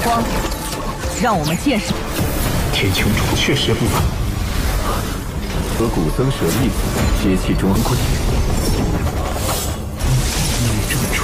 光，让我们见识。天穹主确实不凡，和古僧舍利子接气中恩贵。女正主。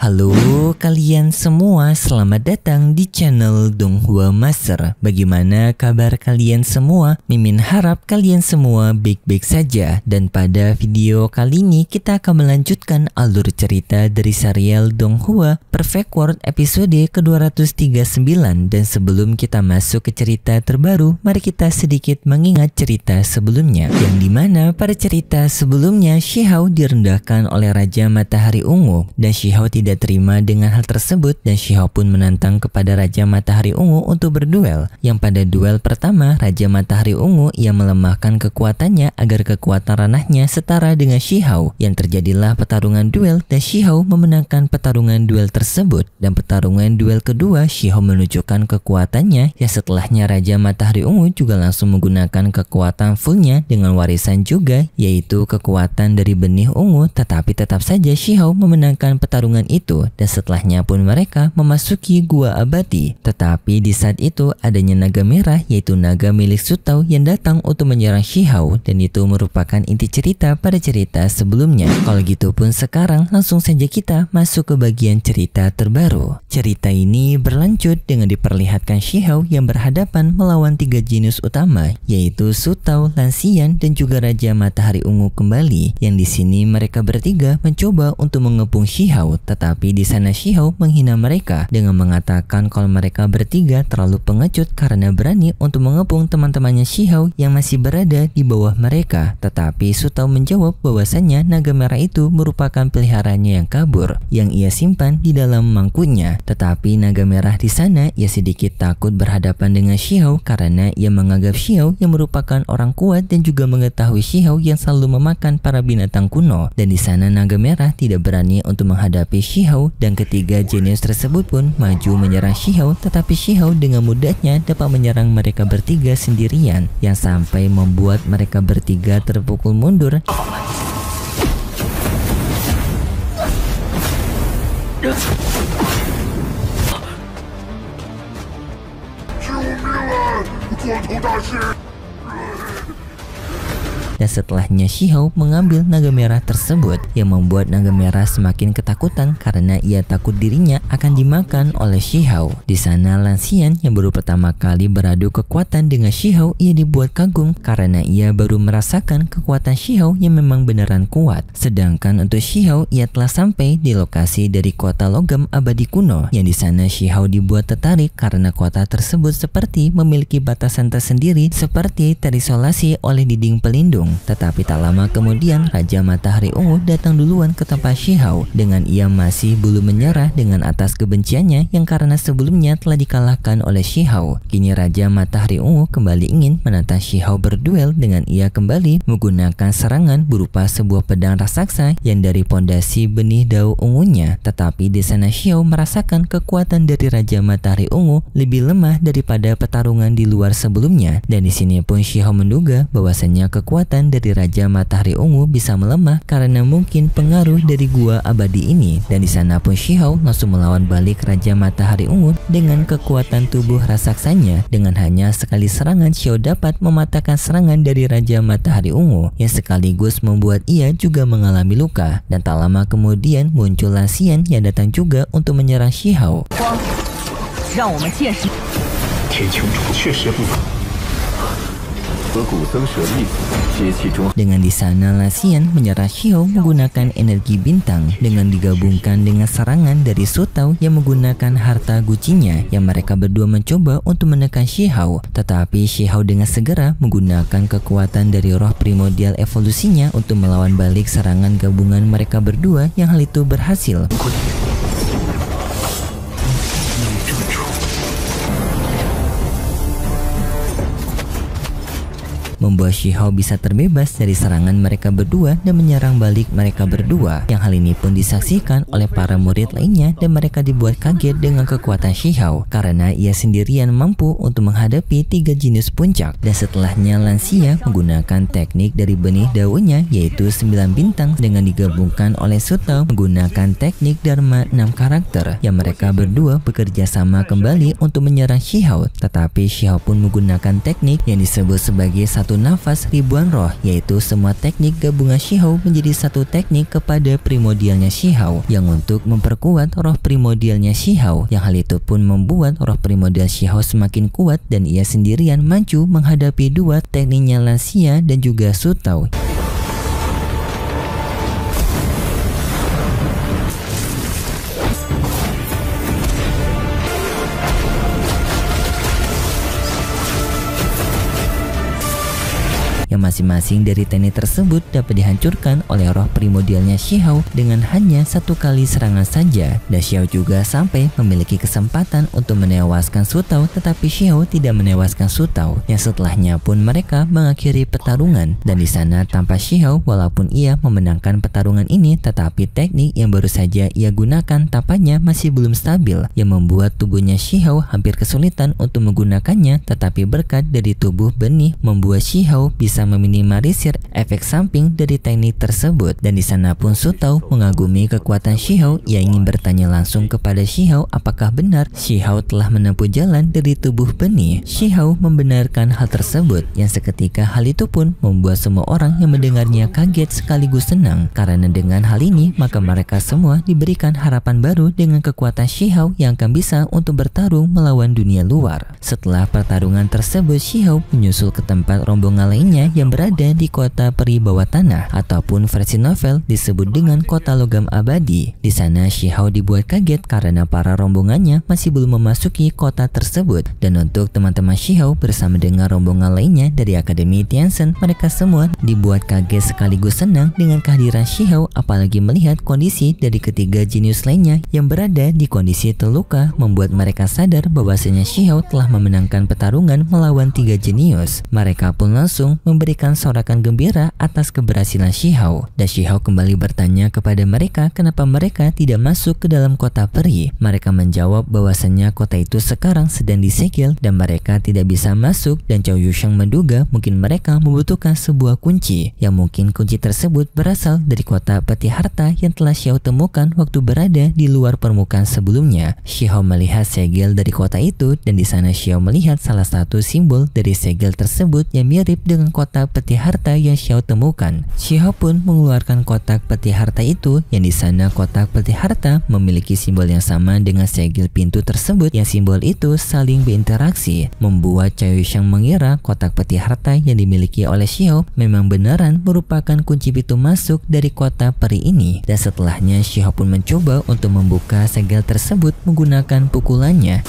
Halo kalian semua, selamat datang di channel Donghua Master. Bagaimana kabar kalian semua? Mimin harap kalian semua baik-baik saja. Dan pada video kali ini kita akan melanjutkan alur cerita dari serial Donghua Perfect World episode ke-239. Dan sebelum kita masuk ke cerita terbaru, mari kita sedikit mengingat cerita sebelumnya, yang dimana pada cerita sebelumnya Shihao direndahkan oleh Raja Matahari Ungu, dan Shihao tidak terima dengan hal tersebut, dan Shihao pun menantang kepada Raja Matahari Ungu untuk berduel. Yang pada duel pertama, Raja Matahari Ungu ia melemahkan kekuatannya agar kekuatan ranahnya setara dengan Shihao. Yang terjadilah pertarungan duel dan Shihao memenangkan pertarungan duel tersebut. Dan pertarungan duel kedua, Shihao menunjukkan kekuatannya, yang setelahnya Raja Matahari Ungu juga langsung menggunakan kekuatan fullnya dengan warisan juga, yaitu kekuatan dari benih ungu. Tetapi tetap saja Shihao memenangkan pertarungan itu, dan setelahnya pun mereka memasuki gua abadi. Tetapi di saat itu adanya naga merah, yaitu naga milik Sutao yang datang untuk menyerang Shihao, dan itu merupakan inti cerita pada cerita sebelumnya. Kalau gitu pun sekarang langsung saja kita masuk ke bagian cerita terbaru. Cerita ini berlanjut dengan diperlihatkan Shihao yang berhadapan melawan 3 jenius utama, yaitu Sutao, Lanxian, dan juga Raja Matahari Ungu kembali. Yang di sini mereka bertiga mencoba untuk mengepung Shihao, tetapi di sana Shihao menghina mereka dengan mengatakan kalau mereka bertiga terlalu pengecut karena berani untuk mengepung teman-temannya Shihao yang masih berada di bawah mereka. Tetapi Sutao menjawab bahwasannya naga merah itu merupakan peliharaannya yang kabur yang ia simpan di dalam mangkuknya. Tetapi naga merah di sana ia sedikit takut berhadapan dengan Shihao karena ia menganggap Shihao yang merupakan orang kuat dan juga mengetahui Shihao yang selalu memakan para binatang kuno. Dan di sana naga merah tidak berani untuk menghadapi Shihao, dan ketiga jenius tersebut pun maju menyerang Shihao, tetapi Shihao dengan mudahnya dapat menyerang mereka bertiga sendirian, yang sampai membuat mereka bertiga terpukul mundur. Dan setelahnya Shihao mengambil naga merah tersebut, yang membuat naga merah semakin ketakutan karena ia takut dirinya akan dimakan oleh Shihao. Di sana Lanxian yang baru pertama kali beradu kekuatan dengan Shihao, ia dibuat kagum karena ia baru merasakan kekuatan Shihao yang memang beneran kuat. Sedangkan untuk Shihao, ia telah sampai di lokasi dari kota logam abadi kuno, yang di sana Shihao dibuat tertarik karena kota tersebut seperti memiliki batasan tersendiri seperti terisolasi oleh dinding pelindung. Tetapi tak lama kemudian Raja Matahari Ungu datang duluan ke tempat Shihao dengan ia masih belum menyerah dengan atas kebenciannya yang karena sebelumnya telah dikalahkan oleh Shihao. Kini Raja Matahari Ungu kembali ingin menantang Shihao berduel dengan ia kembali menggunakan serangan berupa sebuah pedang raksasa yang dari pondasi benih dao ungunya. Tetapi di sana Shihao merasakan kekuatan dari Raja Matahari Ungu lebih lemah daripada pertarungan di luar sebelumnya, dan di sini pun Shihao menduga bahwasannya kekuatan dari Raja Matahari Ungu bisa melemah karena mungkin pengaruh dari gua abadi ini. Dan di sana pun Shihao langsung melawan balik Raja Matahari Ungu dengan kekuatan tubuh raksasanya. Dengan hanya sekali serangan, Shihao dapat mematahkan serangan dari Raja Matahari Ungu yang sekaligus membuat ia juga mengalami luka. Dan tak lama kemudian muncul Lanxian yang datang juga untuk menyerang Shihao. 光，让我们见识。天穹主确实不凡，和古僧舍利子接气中。 Dengan di sana Lanxian menyerang Shihao menggunakan energi bintang dengan digabungkan dengan serangan dari Sutao yang menggunakan harta gucinya, yang mereka berdua mencoba untuk menekan Shihao. Tetapi Shihao dengan segera menggunakan kekuatan dari roh primordial evolusinya untuk melawan balik serangan gabungan mereka berdua, yang hal itu berhasil. membuat Shihao bisa terbebas dari serangan mereka berdua dan menyerang balik mereka berdua. Yang hal ini pun disaksikan oleh para murid lainnya dan mereka dibuat kaget dengan kekuatan Shihao karena ia sendirian mampu untuk menghadapi 3 jenius puncak. Dan setelahnya Lansia menggunakan teknik dari benih daunnya yaitu 9 bintang dengan digabungkan oleh Sutao menggunakan teknik Dharma 6 karakter yang mereka berdua bekerja sama kembali untuk menyerang Shihao. Tetapi Shihao pun menggunakan teknik yang disebut sebagai satu nafas ribuan roh, yaitu semua teknik gabungan Shihao menjadi satu teknik kepada primordialnya Shihao yang untuk memperkuat roh primordialnya Shihao. Yang hal itu pun membuat roh primordial Shihao semakin kuat dan ia sendirian maju menghadapi dua tekniknya Lansia dan juga Sutao. Yang masing-masing dari teknik tersebut dapat dihancurkan oleh roh primordialnya Shihao dengan hanya satu kali serangan saja. Dan Shihao juga sampai memiliki kesempatan untuk menewaskan Sutao, tetapi Shihao tidak menewaskan Sutao. Yang setelahnya pun mereka mengakhiri pertarungan. Dan di sana tanpa Shihao, walaupun ia memenangkan pertarungan ini, tetapi teknik yang baru saja ia gunakan tampaknya masih belum stabil, yang membuat tubuhnya Shihao hampir kesulitan untuk menggunakannya. Tetapi berkat dari tubuh benih membuat Shihao bisa meminimalisir efek samping dari teknik tersebut. Dan di sana pun Sutao mengagumi kekuatan Shihao. Ia ingin bertanya langsung kepada Shihao apakah benar Shihao telah menempuh jalan dari tubuh benih. Shihao membenarkan hal tersebut, yang seketika hal itu pun membuat semua orang yang mendengarnya kaget sekaligus senang, karena dengan hal ini maka mereka semua diberikan harapan baru dengan kekuatan Shihao yang akan bisa untuk bertarung melawan dunia luar. Setelah pertarungan tersebut, Shihao menyusul ke tempat rombongan lainnya yang berada di kota peri bawah tanah, ataupun versi novel disebut dengan kota logam abadi. Di sana Shihao dibuat kaget karena para rombongannya masih belum memasuki kota tersebut. Dan untuk teman-teman Shihao bersama dengan rombongan lainnya dari Akademi Tianzhen, mereka semua dibuat kaget sekaligus senang dengan kehadiran Shihao, apalagi melihat kondisi dari ketiga jenius lainnya yang berada di kondisi terluka membuat mereka sadar bahwasanya Shihao telah memenangkan pertarungan melawan 3 jenius. Mereka pun langsung memberikan sorakan gembira atas keberhasilan Shihao. Dan Shihao kembali bertanya kepada mereka kenapa mereka tidak masuk ke dalam kota peri. Mereka menjawab bahwasanya kota itu sekarang sedang disegel dan mereka tidak bisa masuk. Dan Cao Yusheng menduga mungkin mereka membutuhkan sebuah kunci, yang mungkin kunci tersebut berasal dari kota peti harta yang telah Shihao temukan waktu berada di luar permukaan sebelumnya. Shihao melihat segel dari kota itu, dan di sana Shihao melihat salah satu simbol dari segel tersebut yang mirip dengan kotak peti harta yang Shihao temukan. Shihao pun mengeluarkan kotak peti harta itu, yang di sana kotak peti harta memiliki simbol yang sama dengan segel pintu tersebut, yang simbol itu saling berinteraksi, membuat Cao Yusheng mengira kotak peti harta yang dimiliki oleh Shihao memang benaran merupakan kunci pintu masuk dari kota peri ini. Dan setelahnya Shihao pun mencoba untuk membuka segel tersebut menggunakan pukulannya.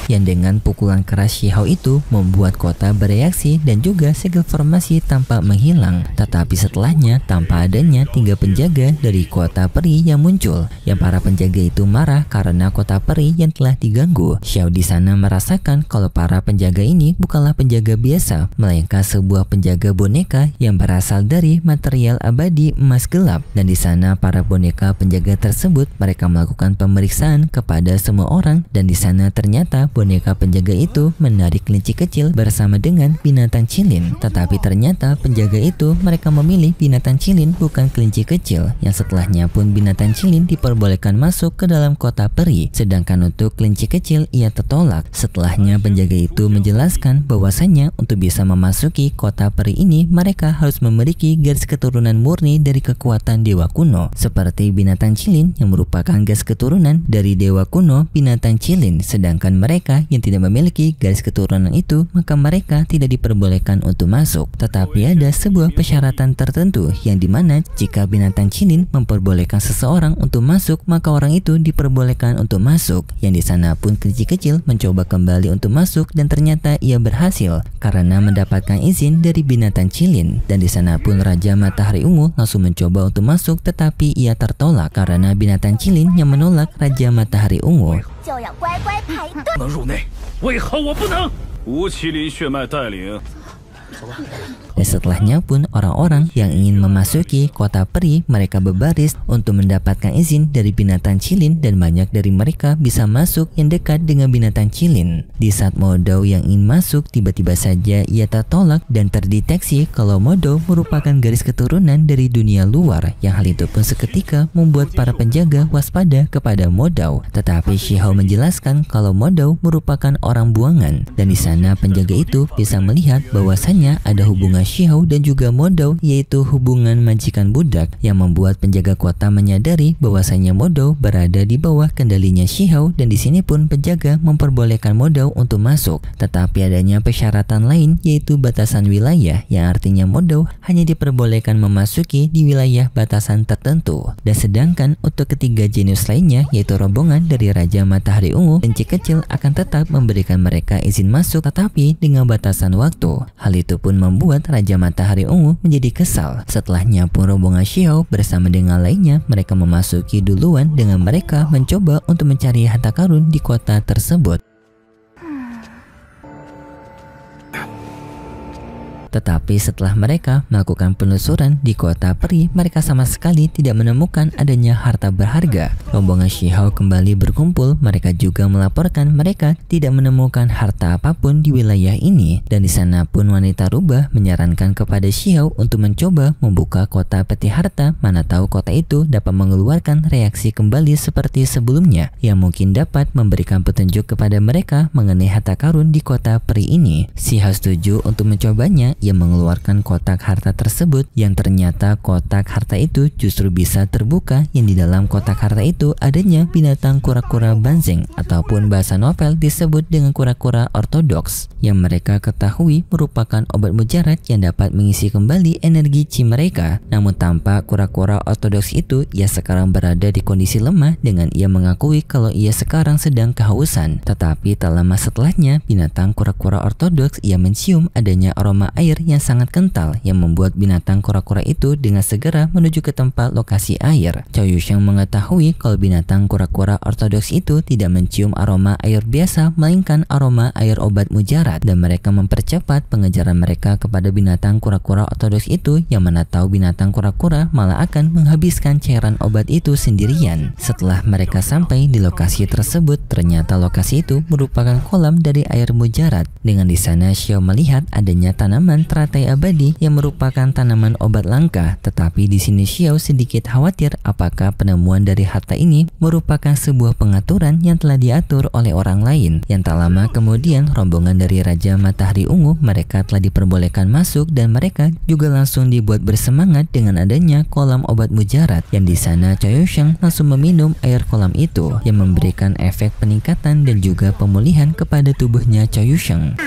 Yang dengan pukulan keras Shihao itu membuat kota bereaksi dan juga segel formasi tampak menghilang. Tetapi setelahnya tanpa adanya 3 penjaga dari kota peri yang muncul, yang para penjaga itu marah karena kota peri yang telah diganggu. Shihao di sana merasakan kalau para penjaga ini bukanlah penjaga biasa, melainkan sebuah penjaga boneka yang berasal dari material abadi emas gelap. Dan di sana para boneka penjaga tersebut mereka melakukan pemeriksaan kepada semua orang, dan di sana ternyata boneka penjaga itu menarik kelinci kecil bersama dengan binatang cilin. Tetapi ternyata penjaga itu mereka memilih binatang cilin bukan kelinci kecil, yang setelahnya pun binatang cilin diperbolehkan masuk ke dalam kota peri, sedangkan untuk kelinci kecil ia tertolak. Setelahnya penjaga itu menjelaskan bahwasanya untuk bisa memasuki kota peri ini mereka harus memiliki garis keturunan murni dari kekuatan dewa kuno, seperti binatang cilin yang merupakan garis keturunan dari dewa kuno binatang cilin, sedangkan mereka mereka yang tidak memiliki garis keturunan itu, maka mereka tidak diperbolehkan untuk masuk. Tetapi ada sebuah persyaratan tertentu yang dimana jika binatang cilin memperbolehkan seseorang untuk masuk, maka orang itu diperbolehkan untuk masuk. Yang di sana pun kecil-kecil mencoba kembali untuk masuk dan ternyata ia berhasil karena mendapatkan izin dari binatang cilin. Dan di sana pun Raja Matahari Ungu langsung mencoba untuk masuk, tetapi ia tertolak karena binatang cilin yang menolak Raja Matahari Ungu. Dan setelahnya pun orang-orang yang ingin memasuki kota peri, mereka berbaris untuk mendapatkan izin dari binatang cilin dan banyak dari mereka bisa masuk yang dekat dengan binatang cilin. Di saat Modou yang ingin masuk, tiba-tiba saja ia tertolak dan terdeteksi kalau Modou merupakan garis keturunan dari dunia luar, yang hal itu pun seketika membuat para penjaga waspada kepada Modou. Tetapi Shihou menjelaskan kalau Modou merupakan orang buangan, dan di sana penjaga itu bisa melihat bahwasanya ada hubungan Shihou dan juga Modou, yaitu hubungan majikan budak, yang membuat penjaga kota menyadari bahwasanya Modou berada di bawah kendalinya Shihou. Dan di sini pun penjaga memperbolehkan Modou untuk masuk, tetapi adanya persyaratan lain, yaitu batasan wilayah, yang artinya Modou hanya diperbolehkan memasuki di wilayah batasan tertentu. Dan sedangkan untuk ketiga jenius lainnya, yaitu rombongan dari Raja Matahari Ungu dan Kecil, akan tetap memberikan mereka izin masuk, tetapi dengan batasan waktu. Hal itu pun membuat Raja Matahari Ungu menjadi kesal. Setelahnya pun rombongan Shihou bersama dengan lainnya, mereka memasuki duluan dengan mereka mencoba untuk mencari harta karun di kota tersebut. Tetapi setelah mereka melakukan penelusuran di kota peri, mereka sama sekali tidak menemukan adanya harta berharga. Rombongan Shihou kembali berkumpul, mereka juga melaporkan mereka tidak menemukan harta apapun di wilayah ini. Dan di sana pun wanita rubah menyarankan kepada Shihou untuk mencoba membuka kota peti harta, mana tahu kota itu dapat mengeluarkan reaksi kembali seperti sebelumnya, yang mungkin dapat memberikan petunjuk kepada mereka mengenai harta karun di kota peri ini. Shihou setuju untuk mencobanya. Ia mengeluarkan kotak harta tersebut, yang ternyata kotak harta itu justru bisa terbuka, yang di dalam kotak harta itu adanya binatang kura-kura banzeng, ataupun bahasa novel disebut dengan kura-kura ortodoks, yang mereka ketahui merupakan obat mujarab yang dapat mengisi kembali energi chi mereka. Namun tanpa kura-kura ortodoks itu, ia sekarang berada di kondisi lemah dengan ia mengakui kalau ia sekarang sedang kehausan. Tetapi tak lama setelahnya, binatang kura-kura ortodoks ia mencium adanya aroma air yang sangat kental, yang membuat binatang kura-kura itu dengan segera menuju ke tempat lokasi air. Cao Yusheng mengetahui kalau binatang kura-kura ortodoks itu tidak mencium aroma air biasa, melainkan aroma air obat mujarab, dan mereka mempercepat pengejaran mereka kepada binatang kura-kura ortodoks itu, yang mana tahu binatang kura-kura malah akan menghabiskan cairan obat itu sendirian. Setelah mereka sampai di lokasi tersebut, ternyata lokasi itu merupakan kolam dari air mujarab. Dengan di sana Xiao melihat adanya tanaman teratai abadi yang merupakan tanaman obat langka. Tetapi di sini Xiao sedikit khawatir apakah penemuan dari harta ini merupakan sebuah pengaturan yang telah diatur oleh orang lain. Yang tak lama kemudian rombongan dari Raja Matahari Ungu, mereka telah diperbolehkan masuk dan mereka juga langsung dibuat bersemangat dengan adanya kolam obat mujarab. Yang di sana Cao Yusheng langsung meminum air kolam itu, yang memberikan efek peningkatan dan juga pemulihan kepada tubuhnya Cao Yusheng.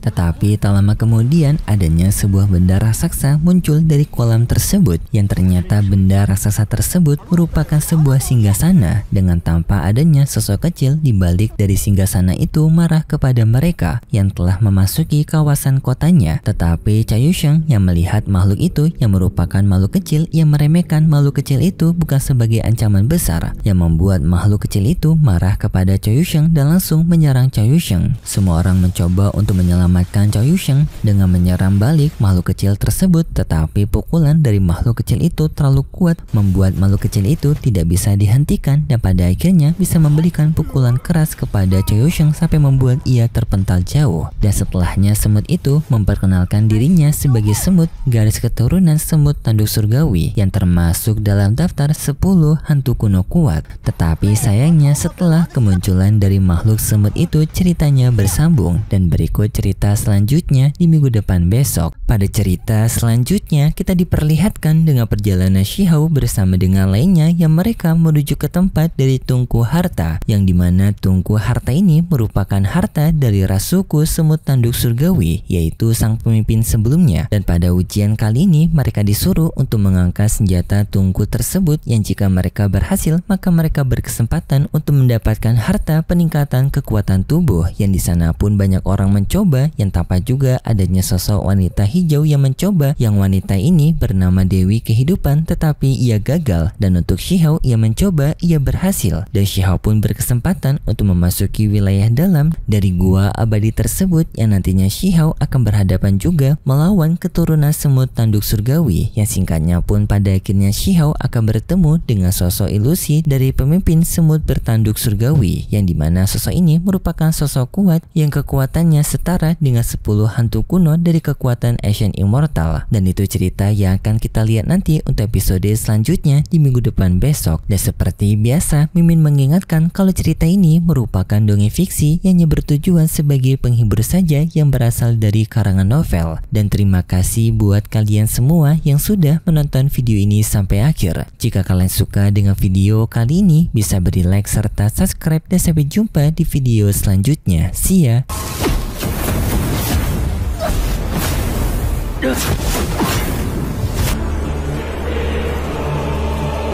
Tetapi tak lama kemudian adanya sebuah benda raksasa muncul dari kolam tersebut, yang ternyata benda raksasa tersebut merupakan sebuah singgasana. Dengan tanpa adanya sosok kecil di balik dari singgasana itu marah kepada mereka yang telah memasuki kawasan kotanya. Tetapi Cao Yusheng yang melihat makhluk itu yang merupakan makhluk kecil, yang meremehkan makhluk kecil itu bukan sebagai ancaman besar, yang membuat makhluk kecil itu marah kepada Cao Yusheng dan langsung menyerang Cao Yusheng. Semua orang mencoba untuk menyelamatkan Cao Yusheng dengan menyerang balik makhluk kecil tersebut, tetapi pukulan dari makhluk kecil itu terlalu kuat, membuat makhluk kecil itu tidak bisa dihentikan dan pada akhirnya bisa memberikan pukulan keras kepada Cao Yusheng sampai membuat ia terpental jauh. Dan setelahnya semut itu memperkenalkan dirinya sebagai semut garis keturunan semut tanduk surgawi, yang termasuk dalam daftar 10 hantu kuno kuat. Tetapi sayangnya setelah kemunculan dari makhluk semut itu, ceritanya bersambung dan berikut cerita cerita selanjutnya di minggu depan besok. Pada cerita selanjutnya kita diperlihatkan dengan perjalanan Shihao bersama dengan lainnya yang mereka menuju ke tempat dari tungku harta, yang dimana tungku harta ini merupakan harta dari ras suku semut tanduk surgawi, yaitu sang pemimpin sebelumnya. Dan pada ujian kali ini mereka disuruh untuk mengangkat senjata tungku tersebut, yang jika mereka berhasil maka mereka berkesempatan untuk mendapatkan harta peningkatan kekuatan tubuh. Yang di sana pun banyak orang mencoba, yang tampak juga adanya sosok wanita hijau yang mencoba, yang wanita ini bernama Dewi Kehidupan, tetapi ia gagal. Dan untuk Shihao ia mencoba, ia berhasil, dan Shihao pun berkesempatan untuk memasuki wilayah dalam dari gua abadi tersebut, yang nantinya Shihao akan berhadapan juga melawan keturunan semut tanduk surgawi, yang singkatnya pun pada akhirnya Shihao akan bertemu dengan sosok ilusi dari pemimpin semut bertanduk surgawi, yang dimana sosok ini merupakan sosok kuat yang kekuatannya setara dengan 10 hantu kuno dari kekuatan Ancient Immortal. Dan itu cerita yang akan kita lihat nanti untuk episode selanjutnya di minggu depan besok. Dan seperti biasa, Mimin mengingatkan kalau cerita ini merupakan dongeng fiksi yang hanya bertujuan sebagai penghibur saja yang berasal dari karangan novel. Dan terima kasih buat kalian semua yang sudah menonton video ini sampai akhir. Jika kalian suka dengan video kali ini, bisa beri like serta subscribe, dan sampai jumpa di video selanjutnya. See ya!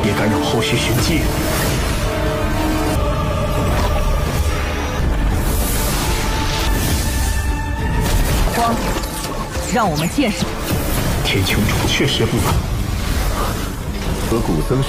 别干扰后续寻迹。光，让我们见识。天穹主确实不凡，和古僧蛇